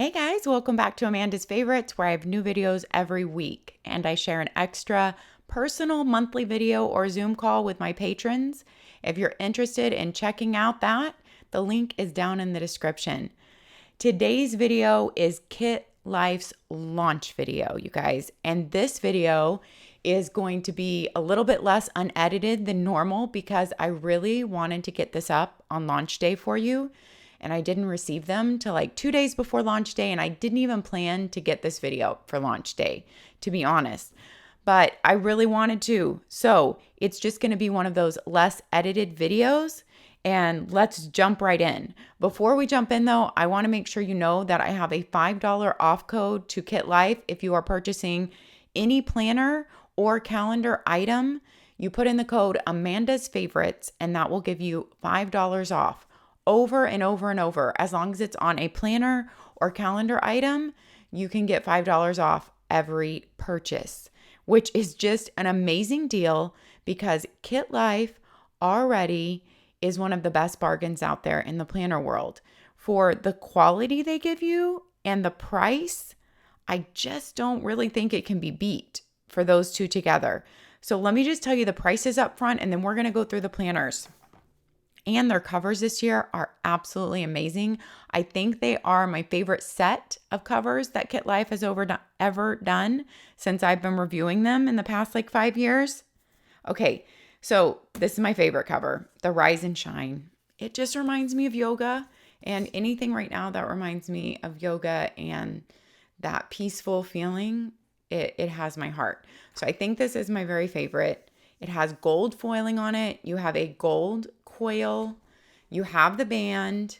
Hey guys, welcome back to Amanda's Favorites, where I have new videos every week and I share an extra personal monthly video or Zoom call with my patrons. If you're interested in checking out that, the link is down in the description. Today's video is Kitlife's launch video, you guys, and this video is going to be a little bit less unedited than normal because I really wanted to get this up on launch day for you. And I didn't receive them till like 2 days before launch day. And I didn't even plan to get this video for launch day, to be honest. But I really wanted to. So it's just going to be one of those less edited videos. And let's jump right in. Before we jump in though, I want to make sure you know that I have a $5 off code to Kitlife if you are purchasing any planner or calendar item. You put in the code Amandasfavorites and that will give you $5 off. Over and over and over. As long as it's on a planner or calendar item, you can get $5 off every purchase, which is just an amazing deal because Kitlife already is one of the best bargains out there in the planner world. For the quality they give you and the price, I just don't really think it can be beat for those two together. So let me just tell you the prices up front and then we're going to go through the planners. And their covers this year are absolutely amazing. I think they are my favorite set of covers that Kitlife has ever done since I've been reviewing them in the past like 5 years. Okay, so this is my favorite cover, the Rise and Shine. It just reminds me of yoga, and anything right now that reminds me of yoga and that peaceful feeling, it has my heart. So I think this is my very favorite. It has gold foiling on it. You have a gold coil, you have the band,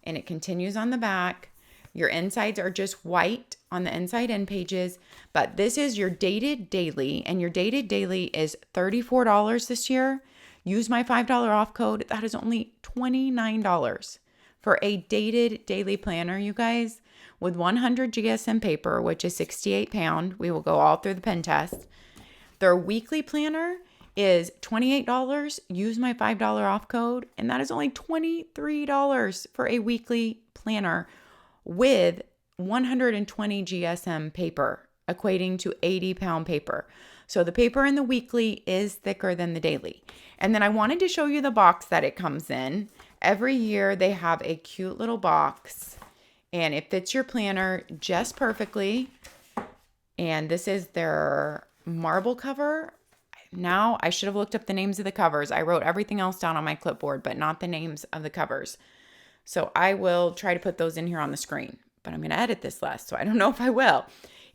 and it continues on the back. Your insides are just white on the inside end pages, but this is your dated daily, and your dated daily is $34 this year. Use my $5 off code. That is only $29 for a dated daily planner, you guys, with 100 GSM paper, which is 68 pound. We will go all through the pen test. Their weekly planner is $28. Use my $5 off code, and that is only $23 for a weekly planner with 120 GSM paper, equating to 80 pound paper. So the paper in the weekly is thicker than the daily. And then I wanted to show you the box that it comes in. Every year they have a cute little box and it fits your planner just perfectly. And this is their marble cover. Now, I should have looked up the names of the covers. I wrote everything else down on my clipboard, but not the names of the covers. So I will try to put those in here on the screen, but I'm going to edit this last, so I don't know if I will.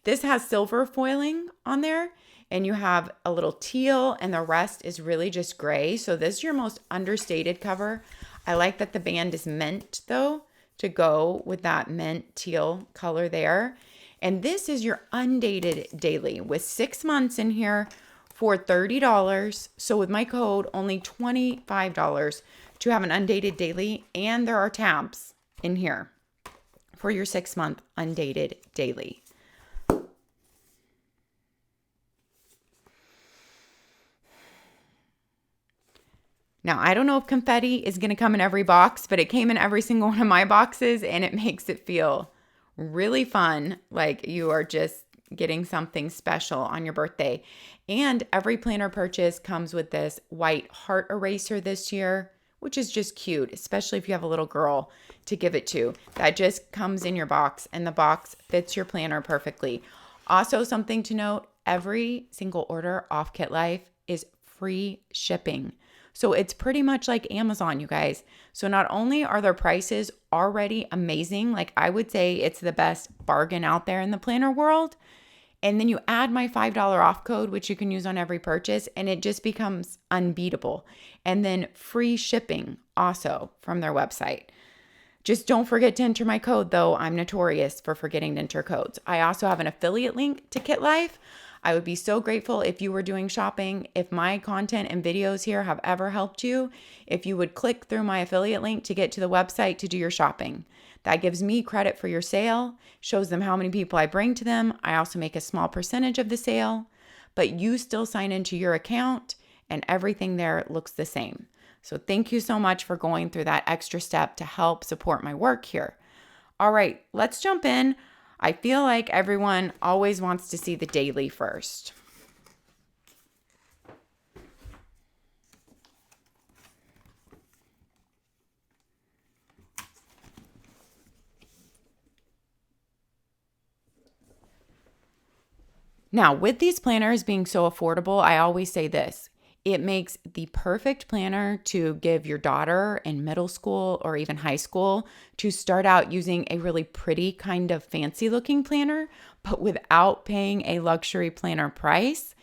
This has silver foiling on there, and you have a little teal, and the rest is really just gray. So this is your most understated cover. I like that the band is mint, though, to go with that mint teal color there. And this is your undated daily with 6 months in here for $30. So with my code, only $25 to have an undated daily. And there are tabs in here for your 6-month undated daily. Now, I don't know if confetti is going to come in every box, but it came in every single one of my boxes, and it makes it feel really fun, like you are just getting something special on your birthday. And every planner purchase comes with this white heart eraser this year, which is just cute, especially if you have a little girl to give it to. That just comes in your box, and the box fits your planner perfectly. Also, something to note, every single order off Kitlife is free shipping. So it's pretty much like Amazon, you guys. So not only are their prices already amazing, like I would say it's the best bargain out there in the planner world, and then you add my $5 off code, which you can use on every purchase, and it just becomes unbeatable. And then free shipping also from their website. Just don't forget to enter my code, though. I'm notorious for forgetting to enter codes. I also have an affiliate link to Kitlife. I would be so grateful if you were doing shopping. If my content and videos here have ever helped you, if you would click through my affiliate link to get to the website to do your shopping. That gives me credit for your sale, shows them how many people I bring to them. I also make a small percentage of the sale, but you still sign into your account and everything there looks the same. So thank you so much for going through that extra step to help support my work here. All right, let's jump in. I feel like everyone always wants to see the daily first. Now, with these planners being so affordable, I always say this. It makes the perfect planner to give your daughter in middle school or even high school to start out using a really pretty kind of fancy looking planner, but without paying a luxury planner price.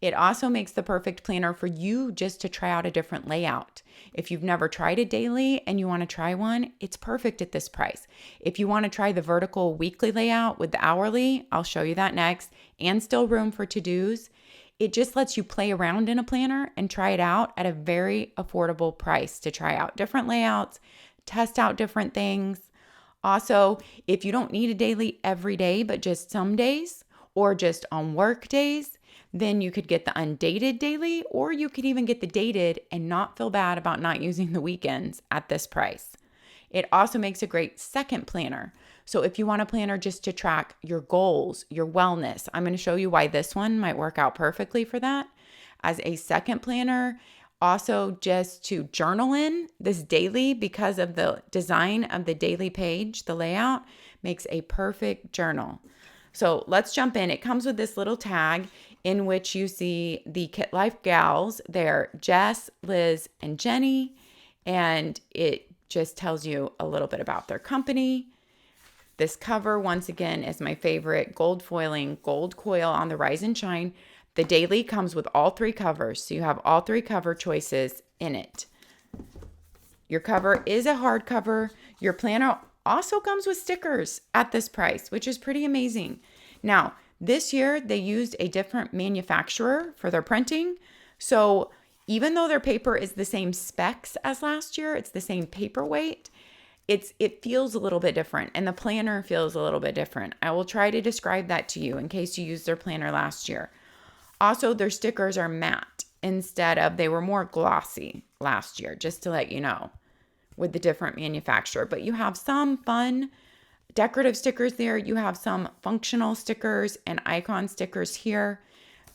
It also makes the perfect planner for you just to try out a different layout. If you've never tried a daily and you want to try one, it's perfect at this price. If you want to try the vertical weekly layout with the hourly, I'll show you that next, and still room for to-dos, it just lets you play around in a planner and try it out at a very affordable price to try out different layouts, test out different things. Also, if you don't need a daily every day, but just some days or just on work days, then you could get the undated daily, or you could even get the dated and not feel bad about not using the weekends at this price. It also makes a great second planner. So if you want a planner just to track your goals, your wellness, I'm going to show you why this one might work out perfectly for that. As a second planner, also just to journal in this daily, because of the design of the daily page, the layout makes a perfect journal. So let's jump in. It comes with this little tag in which you see the Kitlife gals. They're Jess, Liz, and Jenny. And it just tells you a little bit about their company. This cover, once again, is my favorite. Gold foiling, gold coil on the Rise and Shine. The daily comes with all three covers. So you have all three cover choices in it. Your cover is a hardcover. Your planner also comes with stickers at this price, which is pretty amazing. Now, this year they used a different manufacturer for their printing. So even though their paper is the same specs as last year, it's the same paperweight, it feels a little bit different, and the planner feels a little bit different. I will try to describe that to you in case you used their planner last year. Also, their stickers are matte instead of, they were more glossy last year, just to let you know, with the different manufacturer. But you have some fun decorative stickers there. You have some functional stickers and icon stickers here.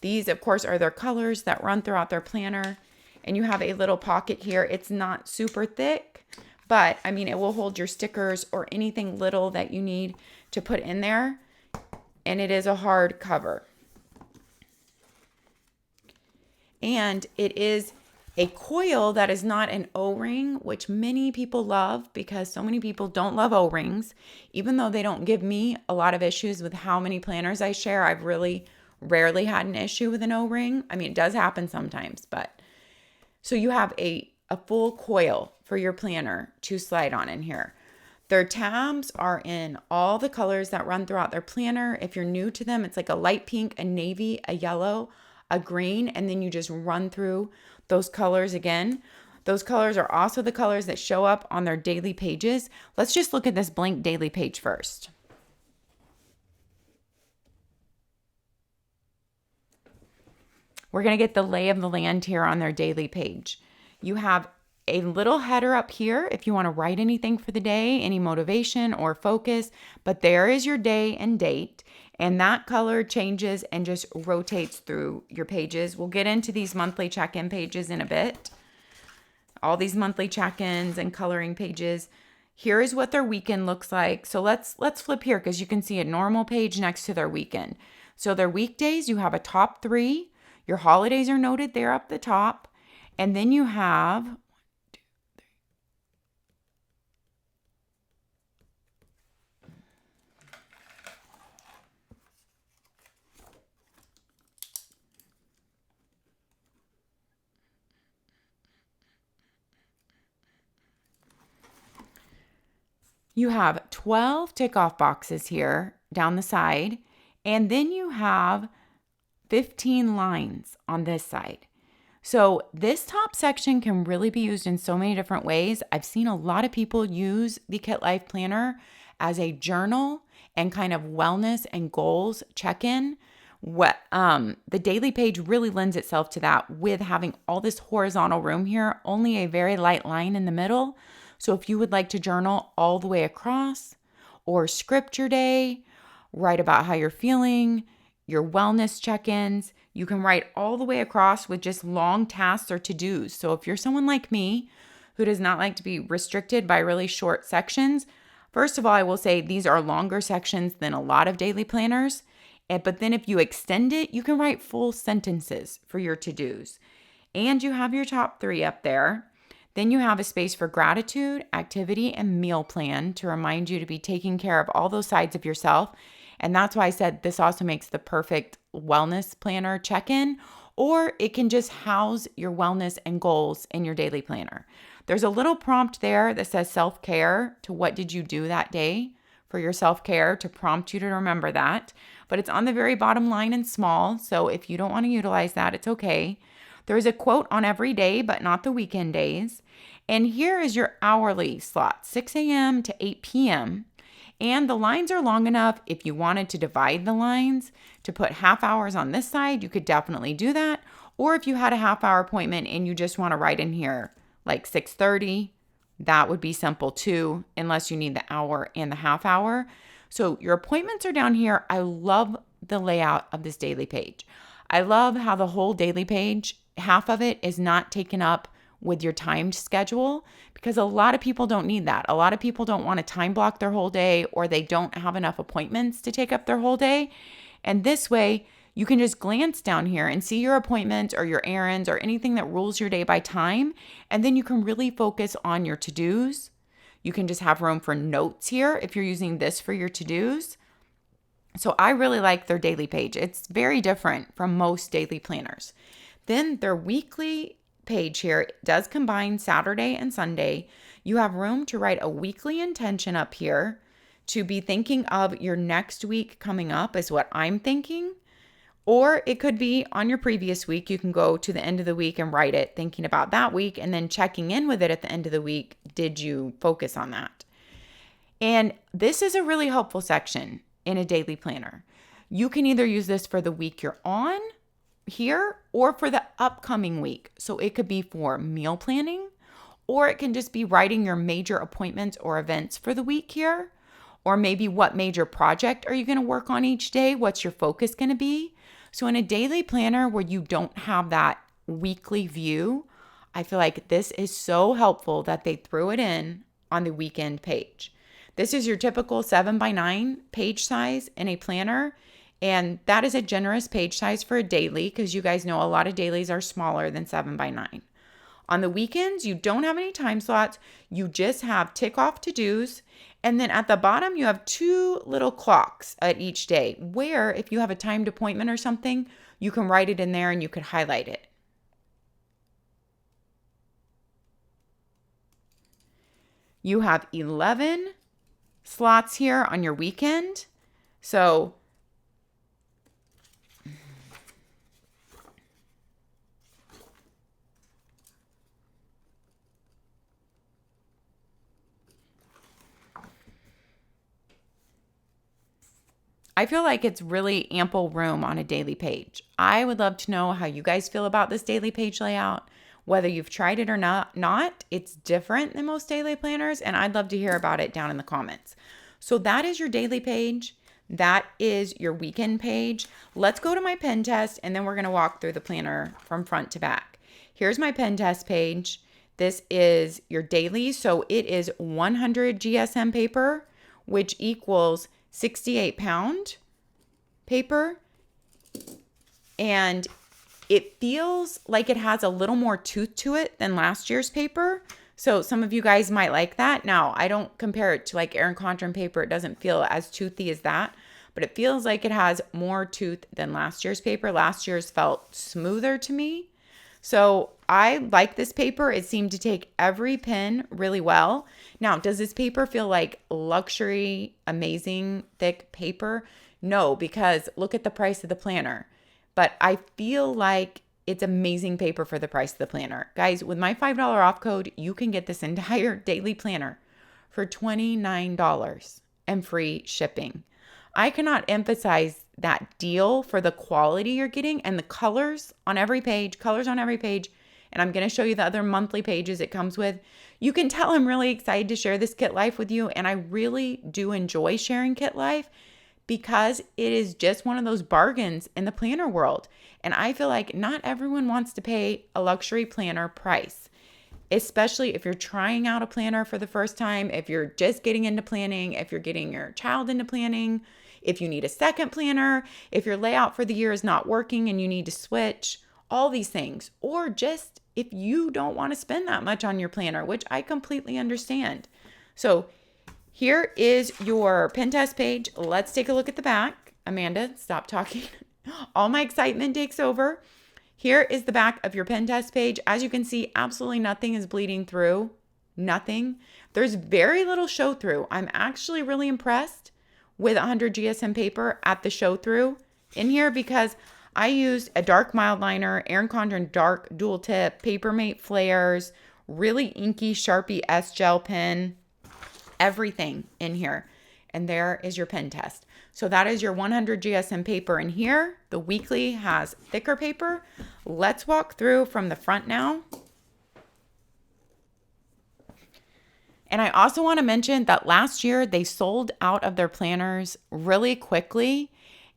These, of course, are their colors that run throughout their planner. And you have a little pocket here. It's not super thick, but I mean, it will hold your stickers or anything little that you need to put in there. And it is a hard cover. And it is a coil that is not an O-ring, which many people love because so many people don't love O-rings. Even though they don't give me a lot of issues with how many planners I share, I've really rarely had an issue with an O-ring. I mean, it does happen sometimes, but so you have a full coil for your planner to slide on in here. Their tabs are in all the colors that run throughout their planner. If you're new to them, it's like a light pink, a navy, a yellow, a green, and then you just run through those colors again. Those colors are also the colors that show up on their daily pages. Let's just look at this blank daily page first. We're going to get the lay of the land here on their daily page. You have a little header up here if you want to write anything for the day, any motivation or focus, but there is your day and date, and that color changes and just rotates through your pages. We'll get into these monthly check-in pages in a bit. All these monthly check-ins and coloring pages. Here is what their weekend looks like. So let's flip here because you can see a normal page next to their weekend. So their weekdays, you have a top 3. Your holidays are noted there up the top. And then you have you have 12 tick-off boxes here down the side, and then you have 15 lines on this side. So this top section can really be used in so many different ways. I've seen a lot of people use the Kitlife Planner as a journal and kind of wellness and goals check-in. The daily page really lends itself to that with having all this horizontal room here, only a very light line in the middle. So if you would like to journal all the way across, or script your day, write about how you're feeling, your wellness check-ins. You can write all the way across with just long tasks or to-dos. So if you're someone like me who does not like to be restricted by really short sections, first of all, I will say these are longer sections than a lot of daily planners. But then if you extend it, you can write full sentences for your to-dos. And you have your top 3 up there. Then you have a space for gratitude, activity, and meal plan to remind you to be taking care of all those sides of yourself. And that's why I said this also makes the perfect wellness planner check-in, or it can just house your wellness and goals in your daily planner. There's a little prompt there that says self-care to what did you do that day for your self-care to prompt you to remember that. But it's on the very bottom line and small. So if you don't want to utilize that, it's okay. There's a quote on every day, but not the weekend days. And here is your hourly slot, 6 a.m. to 8 p.m. And the lines are long enough. If you wanted to divide the lines to put half hours on this side, you could definitely do that. Or if you had a half hour appointment and you just want to write in here like 6:30, that would be simple too, unless you need the hour and the half hour. So your appointments are down here. I love the layout of this daily page. I love how the whole daily page, half of it is not taken up with your timed schedule, because a lot of people don't need that. A lot of people don't want to time block their whole day, or they don't have enough appointments to take up their whole day. And this way, you can just glance down here and see your appointments or your errands or anything that rules your day by time. And then you can really focus on your to-dos. You can just have room for notes here if you're using this for your to-dos. So I really like their daily page. It's very different from most daily planners. Then their weekly page here does combine Saturday and Sunday. You have room to write a weekly intention up here to be thinking of your next week coming up is what I'm thinking. Or it could be on your previous week. You can go to the end of the week and write it thinking about that week and then checking in with it at the end of the week. Did you focus on that? And this is a really helpful section in a daily planner. You can either use this for the week you're on here or for the upcoming week. So it could be for meal planning, or it can just be writing your major appointments or events for the week here, or maybe what major project are you going to work on each day? What's your focus going to be? So in a daily planner where you don't have that weekly view, I feel like this is so helpful that they threw it in on the weekend page. This is your typical 7x9 page size in a planner. And that is a generous page size for a daily, because you guys know a lot of dailies are smaller than 7x9. On the weekends, you don't have any time slots. You just have tick off to-dos. And then at the bottom, you have 2 little clocks at each day where if you have a timed appointment or something, you can write it in there and you could highlight it. You have 11 slots here on your weekend. So I feel like it's really ample room on a daily page. I would love to know how you guys feel about this daily page layout, whether you've tried it or not. It's different than most daily planners, and I'd love to hear about it down in the comments. So that is your daily page. That is your weekend page. Let's go to my pen test, and then we're going to walk through the planner from front to back. Here's my pen test page. This is your daily. So it is 100 GSM paper, which equals 68 pound paper, and it feels like it has a little more tooth to it than last year's paper. So some of you guys might like that. Now, I don't compare it to like ERIN CONDREN paper. It doesn't feel as toothy as that, but it feels like it has more tooth than last year's paper. Last year's felt smoother to me. So I like this paper. It seemed to take every pin really well. Now, does this paper feel like luxury, amazing, thick paper? No, because look at the price of the planner. But I feel like it's amazing paper for the price of the planner. Guys, with my $5 off code, you can get this entire daily planner for $29 and free shipping. I cannot emphasize that deal for the quality you're getting and the colors on every page. And and I'm going to show you the other monthly pages it comes with. You can tell I'm really excited to share this Kitlife with you, and I really do enjoy sharing Kitlife because it is just one of those bargains in the planner world. And I feel like not everyone wants to pay a luxury planner price, especially if you're trying out a planner for the first time, if you're just getting into planning, if you're getting your child into planning, if you need a second planner, if your layout for the year is not working and you need to switch, all these things, or just if you don't want to spend that much on your planner, which I completely understand. So here is your pen test page. Let's take a look at the back. Amanda, stop talking. All my excitement takes over. Here is the back of your pen test page. As you can see, absolutely nothing is bleeding through. Nothing. There's very little show through. I'm actually really impressed with 100 GSM paper at the show through in here because I used a dark mild liner, ERIN CONDREN dark dual tip, Papermate flares, really inky Sharpie S gel pen, everything in here. And there is your pen test. So that is your 100 GSM paper in here. The weekly has thicker paper. Let's walk through from the front now. And I also want to mention that last year they sold out of their planners really quickly.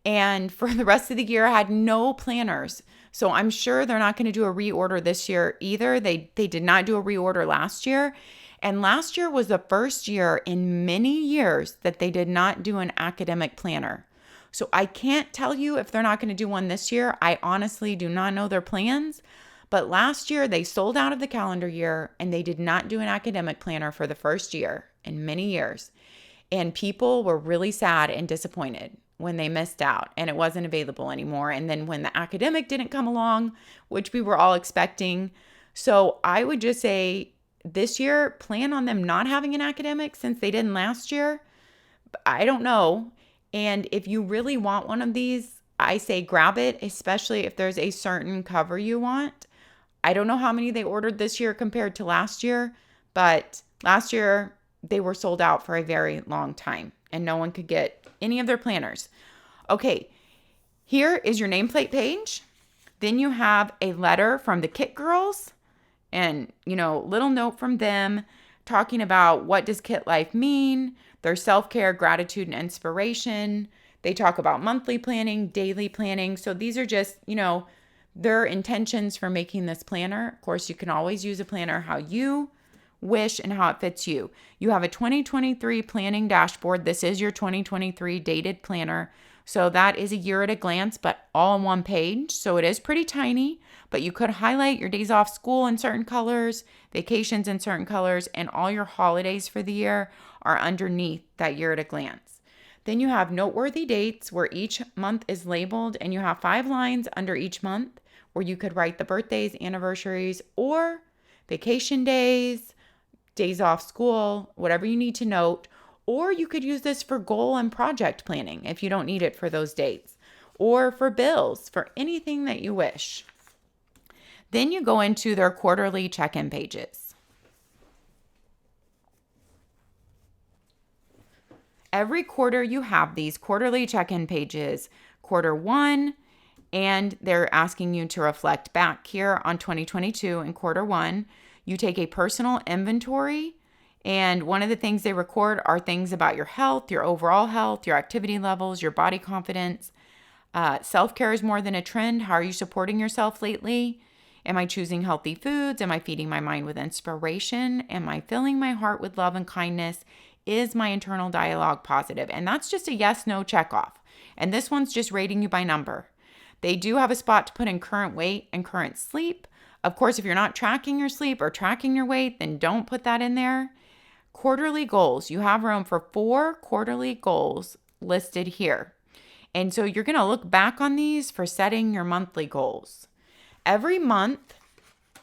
And for the rest of the year, I had no planners. So I'm sure they're not going to do a reorder this year either. They did not do a reorder last year. And last year was the first year in many years that they did not do an academic planner. So I can't tell you if they're not going to do one this year. I honestly do not know their plans. But last year they sold out of the calendar year and they did not do an academic planner for the first year in many years. And people were really sad and disappointed when they missed out and it wasn't available anymore. And then when the academic didn't come along, which we were all expecting. So I would just say this year, plan on them not having an academic since they didn't last year. I don't know. And if you really want one of these, I say grab it, especially if there's a certain cover you want. I don't know how many they ordered this year compared to last year, but last year they were sold out for a very long time and no one could get any of their planners. Okay, here is your nameplate page. Then you have a letter from the Kit Girls and, little note from them talking about what does Kitlife mean, their self-care, gratitude, and inspiration. They talk about monthly planning, daily planning. So these are just, their intentions for making this planner. Of course, you can always use a planner how you wish and how it fits you. You have a 2023 planning dashboard. This is your 2023 dated planner. So that is a year at a glance, but all on one page. So it is pretty tiny, but you could highlight your days off school in certain colors, vacations in certain colors, and all your holidays for the year are underneath that year at a glance. Then you have noteworthy dates where each month is labeled and you have 5 lines under each month where you could write the birthdays, anniversaries, or vacation days, days off school, whatever you need to note. Or you could use this for goal and project planning if you don't need it for those dates, or for bills, for anything that you wish. Then you go into their quarterly check-in pages. Every quarter you have these quarterly check-in pages, quarter 1, and they're asking you to reflect back here on 2022 in quarter 1. You take a personal inventory, and one of the things they record are things about your health, your overall health, your activity levels, your body confidence. Self-care is more than a trend. How are you supporting yourself lately? Am I choosing healthy foods? Am I feeding my mind with inspiration? Am I filling my heart with love and kindness? Is my internal dialogue positive? And that's just a yes, no check off. And this one's just rating you by number. They do have a spot to put in current weight and current sleep. Of course, if you're not tracking your sleep or tracking your weight, then don't put that in there. Quarterly goals. You have room for 4 quarterly goals listed here. And so you're going to look back on these for setting your monthly goals. Every month,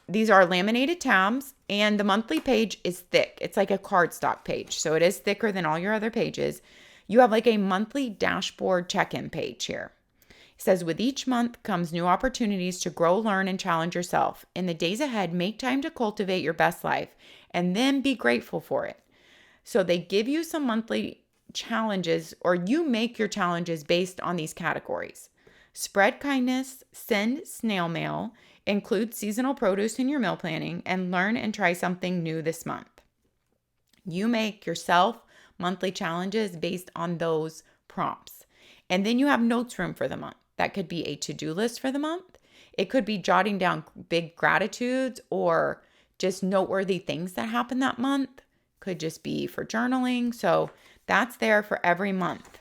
these are laminated tabs, and the monthly page is thick. It's like a cardstock page, so it is thicker than all your other pages. You have like a monthly dashboard check-in page here. It says, with each month comes new opportunities to grow, learn, and challenge yourself. In the days ahead, make time to cultivate your best life, and then be grateful for it. So they give you some monthly challenges, or you make your challenges based on these categories. Spread kindness, send snail mail, include seasonal produce in your meal planning, and learn and try something new this month. You make yourself monthly challenges based on those prompts. And then you have notes room for the month. That could be a to-do list for the month. It could be jotting down big gratitudes or just noteworthy things that happened that month. Could just be for journaling. So that's there for every month.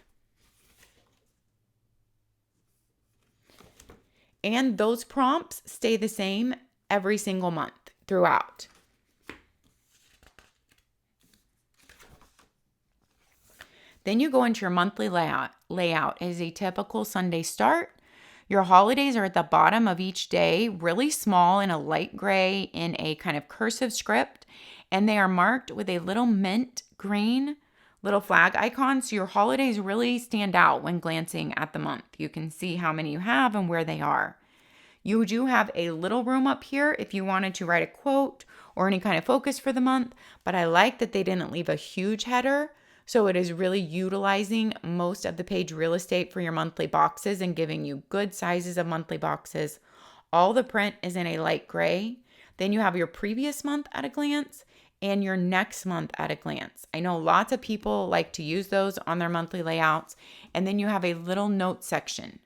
And those prompts stay the same every single month throughout. Then you go into your monthly layout. Layout is a typical Sunday start. Your holidays are at the bottom of each day, really small in a light gray in a kind of cursive script, and they are marked with a little mint green little flag icon. So your holidays really stand out when glancing at the month. You can see how many you have and where they are. You do have a little room up here if you wanted to write a quote or any kind of focus for the month, but I like that they didn't leave a huge header. So it is really utilizing most of the page real estate for your monthly boxes and giving you good sizes of monthly boxes. All the print is in a light gray. Then you have your previous month at a glance and your next month at a glance. I know lots of people like to use those on their monthly layouts. And then you have a little note section.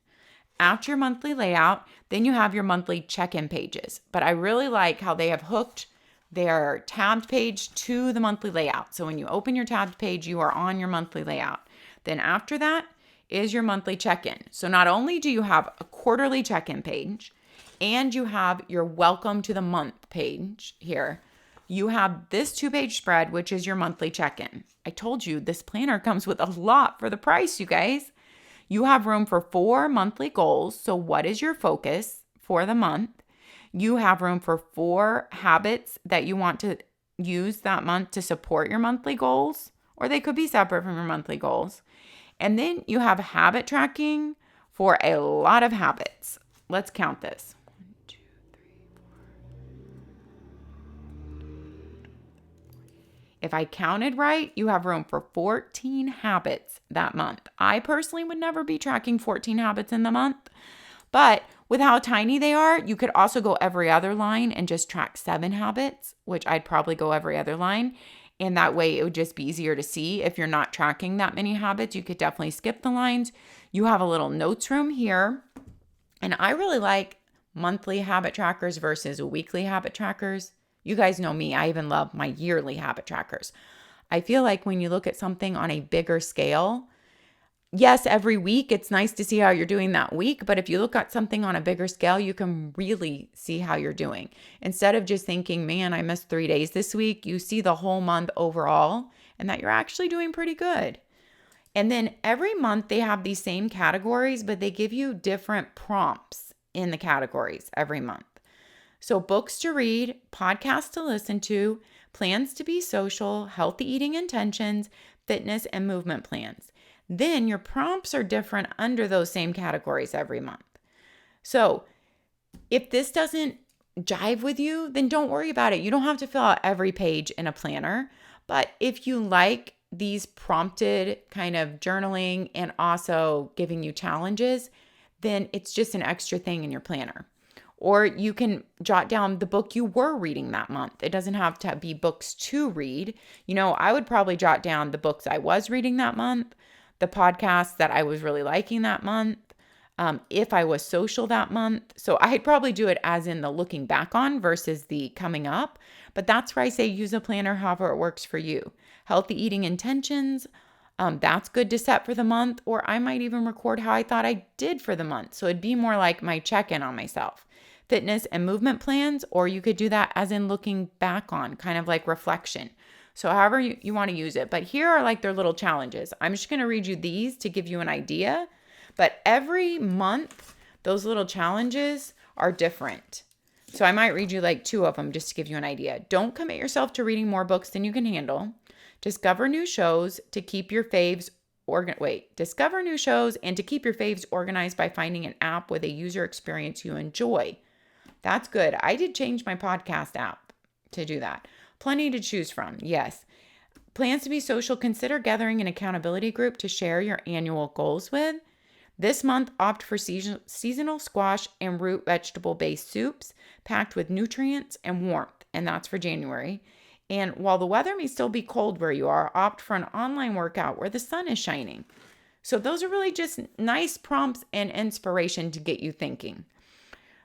After your monthly layout, then you have your monthly check-in pages. But I really like how they have hooked their tabbed page to the monthly layout. So when you open your tabbed page, you are on your monthly layout. Then after that is your monthly check-in. So not only do you have a quarterly check-in page and you have your welcome to the month page here, you have this 2-page spread, which is your monthly check-in. I told you this planner comes with a lot for the price, you guys. You have room for 4 monthly goals. So what is your focus for the month? You have room for 4 habits that you want to use that month to support your monthly goals, or they could be separate from your monthly goals. And then you have habit tracking for a lot of habits. Let's count this. 1, 2, 3, 4. If I counted right, you have room for 14 habits that month. I personally would never be tracking 14 habits in the month, but with how tiny they are, you could also go every other line and just track 7 habits, which I'd probably go every other line. And that way it would just be easier to see. If you're not tracking that many habits, you could definitely skip the lines. You have a little notes room here. And I really like monthly habit trackers versus weekly habit trackers. You guys know me. I even love my yearly habit trackers. I feel like when you look at something on a bigger scale, yes, every week, it's nice to see how you're doing that week. But if you look at something on a bigger scale, you can really see how you're doing. Instead of just thinking, man, I missed 3 days this week, you see the whole month overall and that you're actually doing pretty good. And then every month they have these same categories, but they give you different prompts in the categories every month. So books to read, podcasts to listen to, plans to be social, healthy eating intentions, fitness and movement plans. Then your prompts are different under those same categories every month. So if this doesn't jive with you, then don't worry about it. You don't have to fill out every page in a planner. But if you like these prompted kind of journaling and also giving you challenges, then it's just an extra thing in your planner. Or you can jot down the book you were reading that month. It doesn't have to be books to read. I would probably jot down the books I was reading that month, the podcasts that I was really liking that month, if I was social that month. So I'd probably do it as in the looking back on versus the coming up. But that's where I say use a planner however it works for you. Healthy eating intentions, that's good to set for the month. Or I might even record how I thought I did for the month. So it'd be more like my check-in on myself. Fitness and movement plans, or you could do that as in looking back on, kind of like reflection. So however you want to use it. But here are like their little challenges. I'm just going to read you these to give you an idea. But every month, those little challenges are different. So I might read you like 2 of them just to give you an idea. Don't commit yourself to reading more books than you can handle. Discover new shows to keep your faves Discover new shows and to keep your faves organized by finding an app with a user experience you enjoy. That's good. I did change my podcast app to do that. Plenty to choose from. Yes. Plans to be social. Consider gathering an accountability group to share your annual goals with. This month, opt for seasonal squash and root vegetable-based soups packed with nutrients and warmth, and that's for January. And while the weather may still be cold where you are, opt for an online workout where the sun is shining. So those are really just nice prompts and inspiration to get you thinking.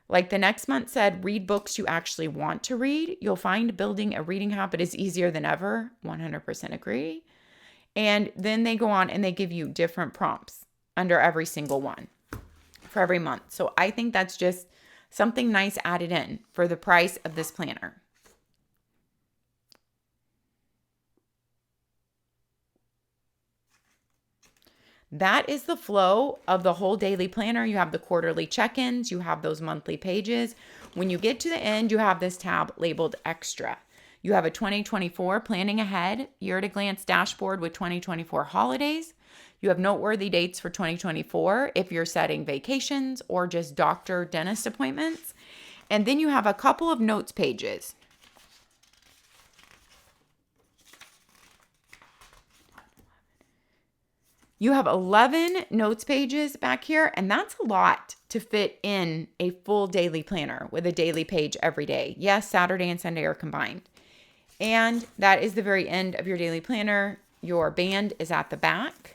Like the next month said, read books you actually want to read. You'll find building a reading habit is easier than ever. 100% agree. And then they go on and they give you different prompts under every single one for every month. So I think that's just something nice added in for the price of this planner. That is the flow of the whole daily planner. You have the quarterly check-ins, you have those monthly pages. When you get to the end, you have this tab labeled Extra. You have a 2024 Planning Ahead year-at-a-glance dashboard with 2024 holidays. You have noteworthy dates for 2024 if you're setting vacations or just doctor, dentist appointments. And then you have a couple of notes pages. You have 11 notes pages back here, and that's a lot to fit in a full daily planner with a daily page every day. Yes, Saturday and Sunday are combined. And that is the very end of your daily planner. Your band is at the back.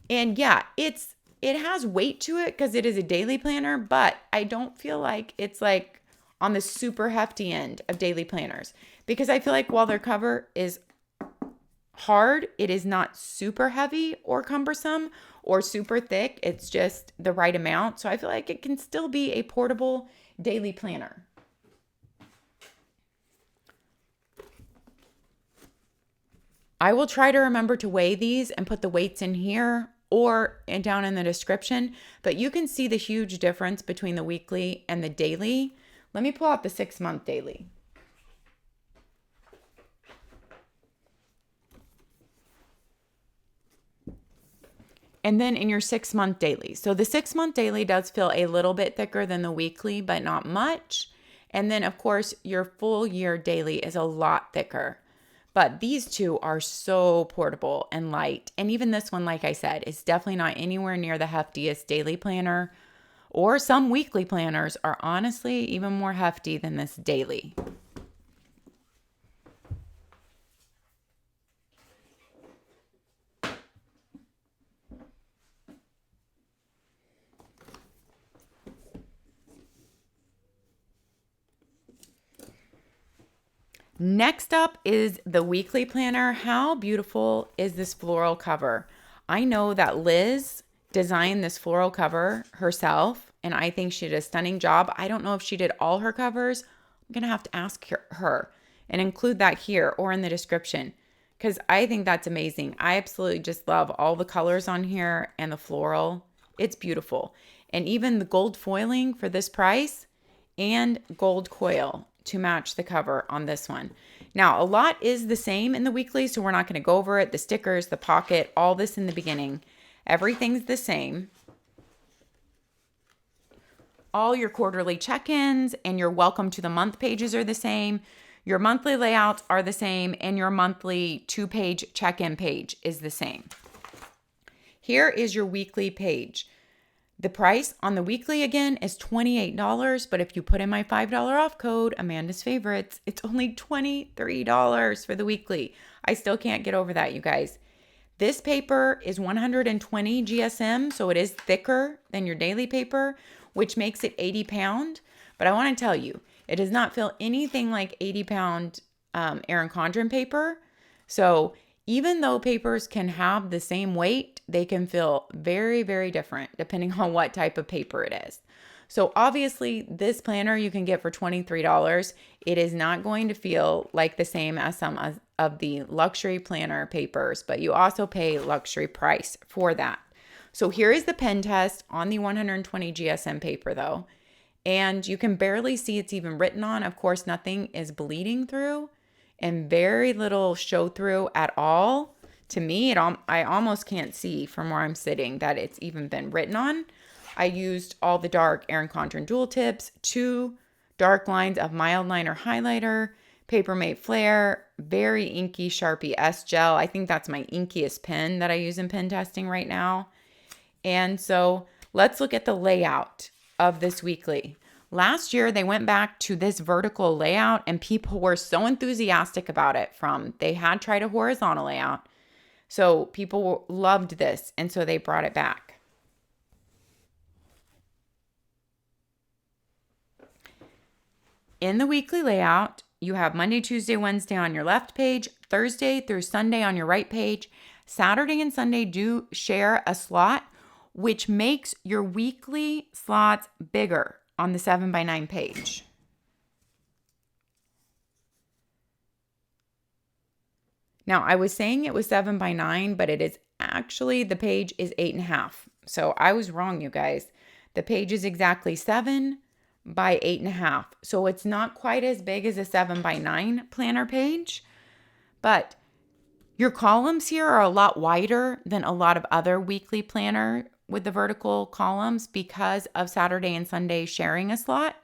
And yeah, it has weight to it because it is a daily planner, but I don't feel like it's like on the super hefty end of daily planners, because I feel like while their cover is hard, it is not super heavy or cumbersome or super thick. It's just the right amount. So I feel like it can still be a portable daily planner. I will try to remember to weigh these and put the weights in here or down in the description, but you can see the huge difference between the weekly and the daily. Let me pull out the 6-month daily. And then in your 6-month daily. So the 6-month daily does feel a little bit thicker than the weekly, but not much. And then of course your full year daily is a lot thicker. But these two are so portable and light. And even this one, like I said, is definitely not anywhere near the heftiest daily planner. Or some weekly planners are honestly even more hefty than this daily. Next up is the weekly planner. How beautiful is this floral cover? I know that Liz designed this floral cover herself, and I think she did a stunning job. I don't know if she did all her covers. I'm going to have to ask her and include that here or in the description, because I think that's amazing. I absolutely just love all the colors on here and the floral. It's beautiful. And even the gold foiling for this price and gold coil to match the cover on this one. Now, a lot is the same in the weekly, so we're not going to go over it. The stickers, the pocket, all this in the beginning. Everything's the same. All your quarterly check-ins and your welcome to the month pages are the same. Your monthly layouts are the same, and your monthly 2-page check-in page is the same. Here is your weekly page. The price on the weekly, again, is $28, but if you put in my $5 off code, Amandasfavorites, it's only $23 for the weekly. I still can't get over that, you guys. This paper is 120 GSM, so it is thicker than your daily paper, which makes it 80-pound. But I want to tell you, it does not feel anything like 80-pound ERIN CONDREN paper. So even though papers can have the same weight, they can feel very, very different depending on what type of paper it is. So obviously this planner you can get for $23. It is not going to feel like the same as some of the luxury planner papers, but you also pay luxury price for that. So here is the pen test on the 120 GSM paper though. And you can barely see it's even written on. Of course, nothing is bleeding through and very little show through at all. To me, I almost can't see from where I'm sitting that it's even been written on. I used all the dark ERIN CONDREN dual tips, 2 dark lines of mild liner highlighter, Papermate Flare, very inky Sharpie S gel. I think that's my inkiest pen that I use in pen testing right now. And so let's look at the layout of this weekly. Last year, they went back to this vertical layout and people were so enthusiastic about it they had tried a horizontal layout. So people loved this. And so they brought it back. In the weekly layout, you have Monday, Tuesday, Wednesday on your left page, Thursday through Sunday on your right page. Saturday and Sunday do share a slot, which makes your weekly slots bigger on the 7x9 page. Now, I was saying it was 7x9, but it is actually, the page is 8.5. So I was wrong, you guys. The page is exactly 7 by 8.5. So it's not quite as big as a 7x9 planner page, but your columns here are a lot wider than a lot of other weekly planner with the vertical columns because of Saturday and Sunday sharing a slot.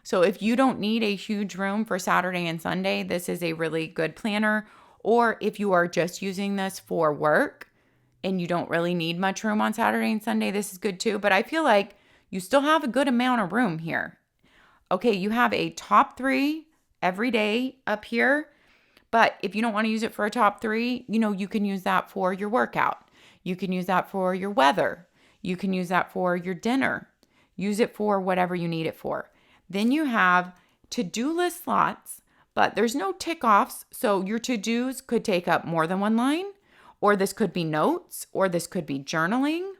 So if you don't need a huge room for Saturday and Sunday, this is a really good planner. Or if you are just using this for work and you don't really need much room on Saturday and Sunday, this is good too. But I feel like you still have a good amount of room here. Okay, you have a top 3 every day up here. But if you don't want to use it for a top 3, you can use that for your workout. You can use that for your weather. You can use that for your dinner. Use it for whatever you need it for. Then you have to-do list slots, but there's no tick-offs. So your to-dos could take up more than one line, or this could be notes, or this could be journaling.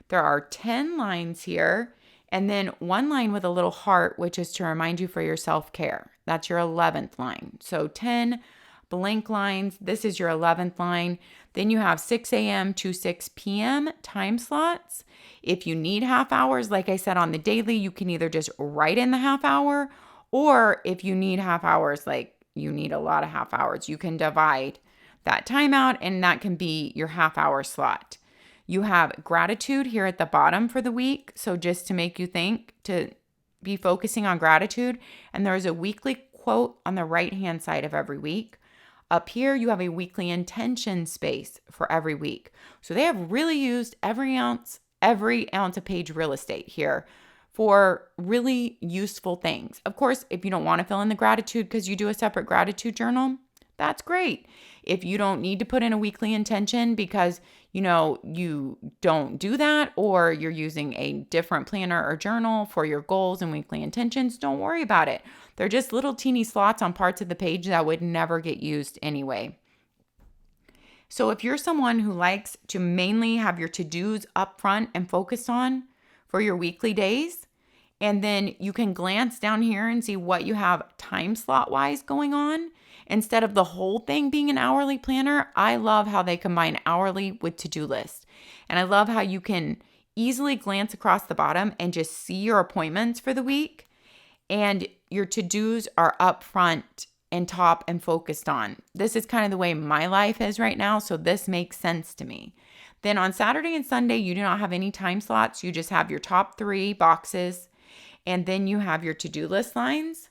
There are 10 lines here, and then one line with a little heart, which is to remind you for your self-care. That's your 11th line. So 10 blank lines. This is your 11th line. Then you have 6 a.m. to 6 p.m. time slots. If you need half hours, like I said on the daily, you can either just write in the half hour, or if you need half hours, like you need a lot of half hours, you can divide that time out and that can be your half hour slot. You have gratitude here at the bottom for the week. So just to make you think to be focusing on gratitude. And there's a weekly quote on the right-hand side of every week. Up here, you have a weekly intention space for every week. So they have really used every ounce of page real estate here for really useful things. Of course, if you don't want to fill in the gratitude because you do a separate gratitude journal, that's great. If you don't need to put in a weekly intention because, you don't do that, or you're using a different planner or journal for your goals and weekly intentions, don't worry about it. They're just little teeny slots on parts of the page that would never get used anyway. So if you're someone who likes to mainly have your to-dos up front and focused on for your weekly days, and then you can glance down here and see what you have time slot wise going on, instead of the whole thing being an hourly planner, I love how they combine hourly with to-do list. And I love how you can easily glance across the bottom and just see your appointments for the week. And your to-dos are up front and top and focused on. This is kind of the way my life is right now, so this makes sense to me. Then on Saturday and Sunday, you do not have any time slots. You just have your top 3 boxes. And then you have your to-do list lines.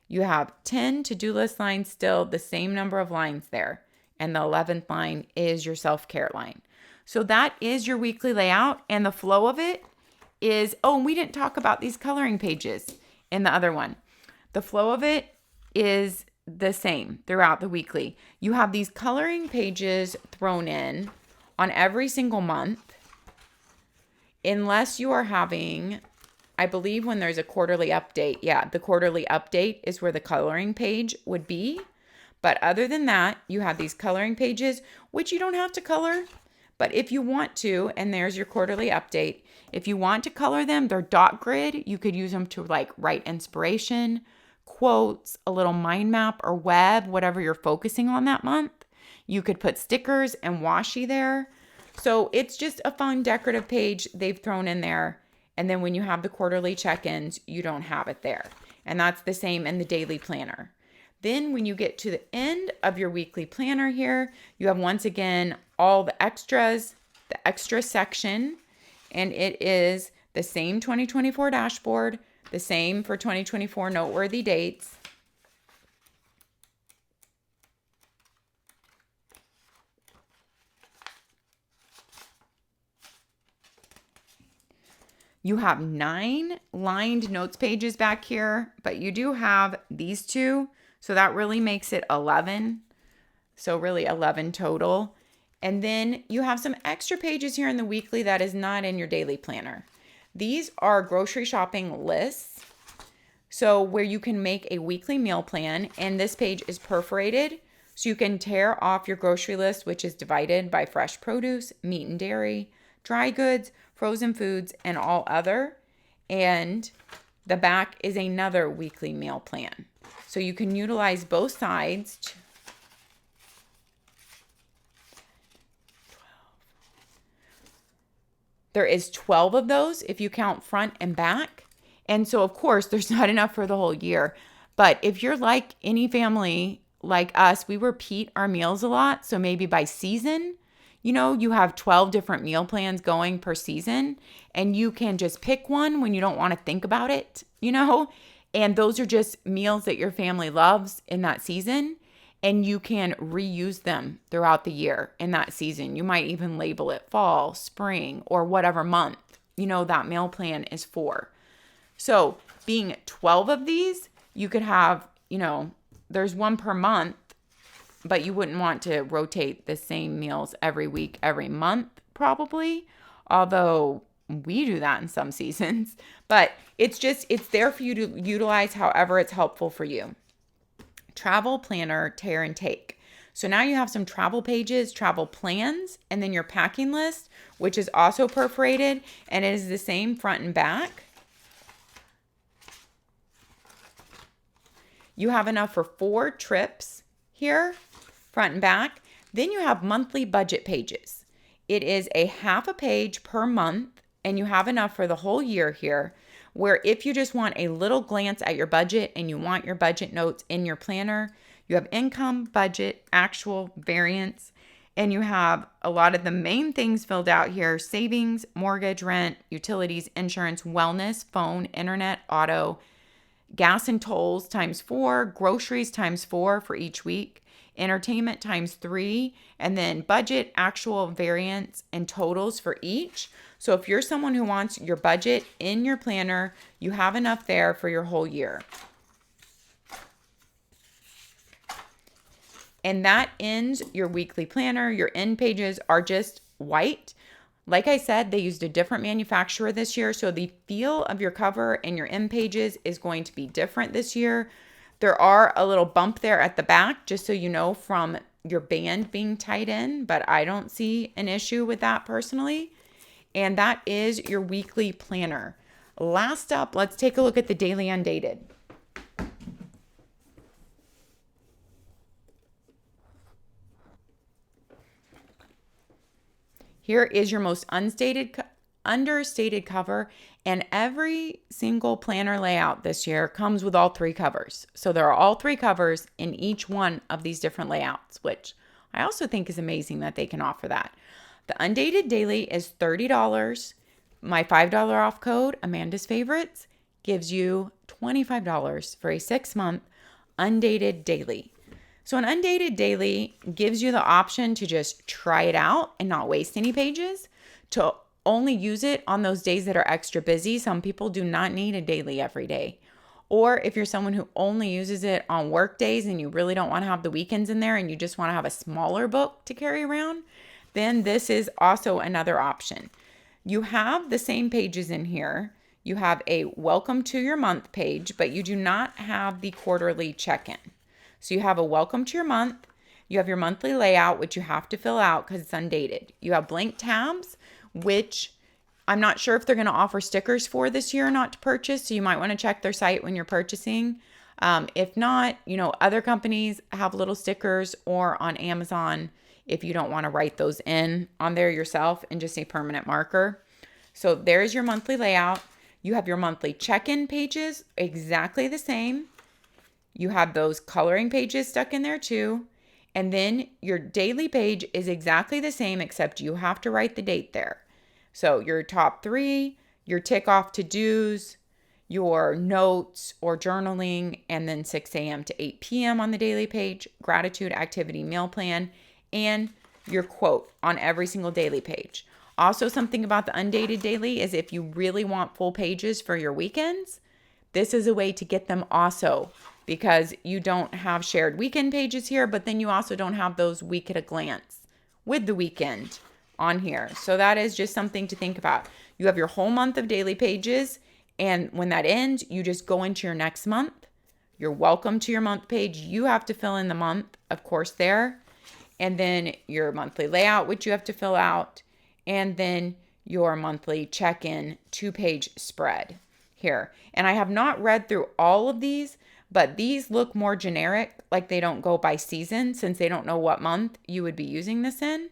You have 10 to-do list lines, still the same number of lines there. And the 11th line is your self-care line. So that is your weekly layout, and the flow of it is, and we didn't talk about these coloring pages in the other one. The flow of it is the same throughout the weekly. You have these coloring pages thrown in on every single month, unless you are having, I believe when there's a quarterly update. Yeah, the quarterly update is where the coloring page would be. But other than that, you have these coloring pages, which you don't have to color. But if you want to, and there's your quarterly update, if you want to color them, they're dot grid. You could use them to write inspiration, quotes, a little mind map or web, whatever you're focusing on that month. You could put stickers and washi there. So it's just a fun decorative page they've thrown in there. And then when you have the quarterly check-ins, you don't have it there. And that's the same in the daily planner. Then when you get to the end of your weekly planner here, you have once again all the extras, the extra section, and it is the same 2024 dashboard, the same for 2024 noteworthy dates. You have 9 lined notes pages back here, but you do have these 2. So that really makes it 11. So really 11 total. And then you have some extra pages here in the weekly that is not in your daily planner. These are grocery shopping lists. So where you can make a weekly meal plan, and this page is perforated. So you can tear off your grocery list, which is divided by fresh produce, meat and dairy, dry goods, frozen foods, and all other. And the back is another weekly meal plan. So you can utilize both sides. There is 12 of those if you count front and back. And so, of course, there's not enough for the whole year. But if you're like any family like us, we repeat our meals a lot. So maybe by season, you have 12 different meal plans going per season. And you can just pick one when you don't want to think about it, And those are just meals that your family loves in that season. And you can reuse them throughout the year in that season. You might even label it fall, spring, or whatever month, that meal plan is for. So being 12 of these, you could have, there's one per month, but you wouldn't want to rotate the same meals every week, every month, probably. Although we do that in some seasons, but it's there for you to utilize however it's helpful for you. Travel planner, tear and take. So now you have some travel pages, travel plans, and then your packing list, which is also perforated, and it is the same front and back. You have enough for 4 trips here, front and back. Then you have monthly budget pages. It is a half a page per month, and you have enough for the whole year here, where if you just want a little glance at your budget and you want your budget notes in your planner, you have income, budget, actual, variance, and you have a lot of the main things filled out here: savings, mortgage, rent, utilities, insurance, wellness, phone, internet, auto, gas and tolls times 4, groceries times 4 for each week, entertainment times 3, and then budget, actual, variance, and totals for each. So if you're someone who wants your budget in your planner, you have enough there for your whole year. And that ends your weekly planner. Your end pages are just white. Like I said, they used a different manufacturer this year, so the feel of your cover and your end pages is going to be different this year. There are a little bump there at the back, just so you know, from your band being tied in, but I don't see an issue with that personally. And that is your weekly planner. Last up, let's take a look at the daily Undated. Here is your most understated cover, and every single planner layout this year comes with all 3 covers. So there are all 3 covers in each one of these different layouts, which I also think is amazing that they can offer that. The Undated Daily is $30. My $5 off code, Amandasfavorites, gives you $25 for a 6-month Undated Daily. So an Undated Daily gives you the option to just try it out and not waste any pages, to only use it on those days that are extra busy. Some people do not need a daily every day. Or if you're someone who only uses it on work days and you really don't want to have the weekends in there and you just want to have a smaller book to carry around, then this is also another option. You have the same pages in here. You have a welcome to your month page, but you do not have the quarterly check-in. So you have a welcome to your month. You have your monthly layout, which you have to fill out because it's undated. You have blank tabs, which I'm not sure if they're going to offer stickers for this year or not to purchase. So you might want to check their site when you're purchasing. If not, other companies have little stickers, or on Amazon, if you don't want to write those in on there yourself and just a permanent marker. So there's your monthly layout. You have your monthly check-in pages, exactly the same. You have those coloring pages stuck in there too. And then your daily page is exactly the same, except you have to write the date there. So your top 3, your tick off to-dos, your notes or journaling, and then 6 a.m. to 8 p.m. on the daily page, gratitude, activity, meal plan, and your quote on every single daily page. Also, something about the Undated Daily is if you really want full pages for your weekends, this is a way to get them also, because you don't have shared weekend pages here, but then you also don't have those week at a glance with the weekend on here. So that is just something to think about. You have your whole month of daily pages, and when that ends, you just go into your next month. You're welcome to your month page. You have to fill in the month, of course, there. And then your monthly layout, which you have to fill out. And then your monthly check-in 2-page spread here. And I have not read through all of these, but these look more generic, like they don't go by season, since they don't know what month you would be using this in.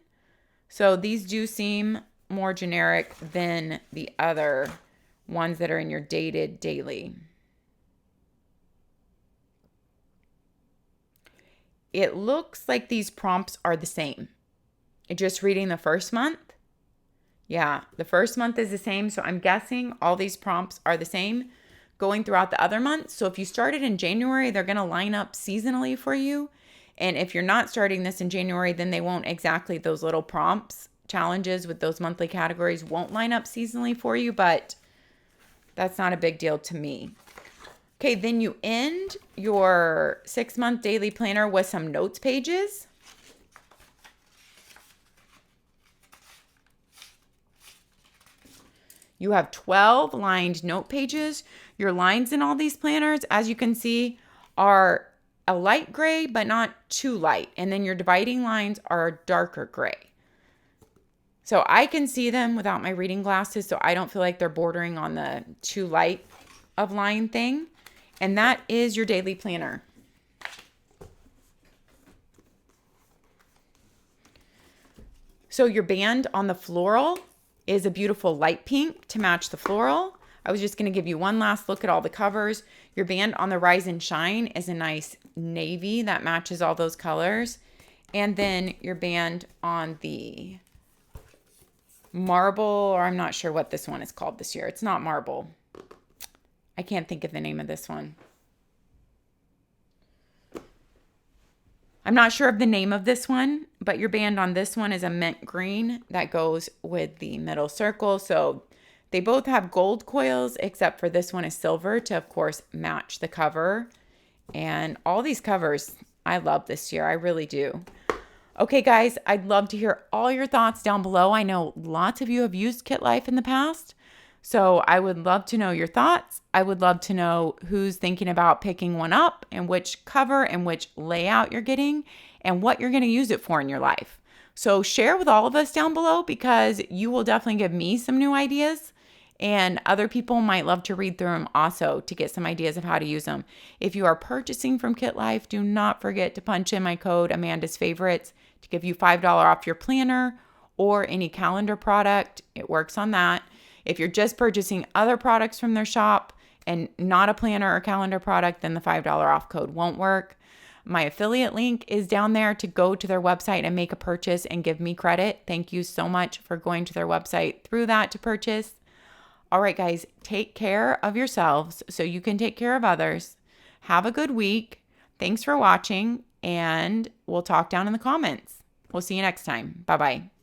So these do seem more generic than the other ones that are in your dated daily. It looks like these prompts are the same. Just reading the first month. Yeah, the first month is the same. So I'm guessing all these prompts are the same going throughout the other months. So if you started in January, they're going to line up seasonally for you. And if you're not starting this in January, then they won't exactly, those little prompts, challenges with those monthly categories won't line up seasonally for you, but that's not a big deal to me. Okay, then you end your 6-month daily planner with some notes pages. You have 12 lined note pages. Your lines in all these planners, as you can see, are a light gray, but not too light. And then your dividing lines are a darker gray. So I can see them without my reading glasses, so I don't feel like they're bordering on the too light of line thing. And that is your daily planner. So your band on the floral is a beautiful light pink to match the floral. I was just going to give you one last look at all the covers. Your band on the Rise and Shine is a nice navy that matches all those colors. And then your band on the marble, or I'm not sure what this one is called this year. It's not marble. I can't think of the name of this one. I'm not sure of the name of this one, but your band on this one is a mint green that goes with the middle circle. So they both have gold coils, except for this one is silver to, of course, match the cover. And all these covers, I love this year. I really do. Okay, guys, I'd love to hear all your thoughts down below. I know lots of you have used Kitlife in the past, so I would love to know your thoughts. I would love to know who's thinking about picking one up and which cover and which layout you're getting and what you're going to use it for in your life. So share with all of us down below, because you will definitely give me some new ideas, and other people might love to read through them also to get some ideas of how to use them. If you are purchasing from Kitlife, do not forget to punch in my code Amandasfavorites to give you $5 off your planner or any calendar product. It works on that. If you're just purchasing other products from their shop and not a planner or calendar product, then the $5 off code won't work. My affiliate link is down there to go to their website and make a purchase and give me credit. Thank you so much for going to their website through that to purchase. All right, guys, take care of yourselves so you can take care of others. Have a good week. Thanks for watching, and we'll talk down in the comments. We'll see you next time. Bye-bye.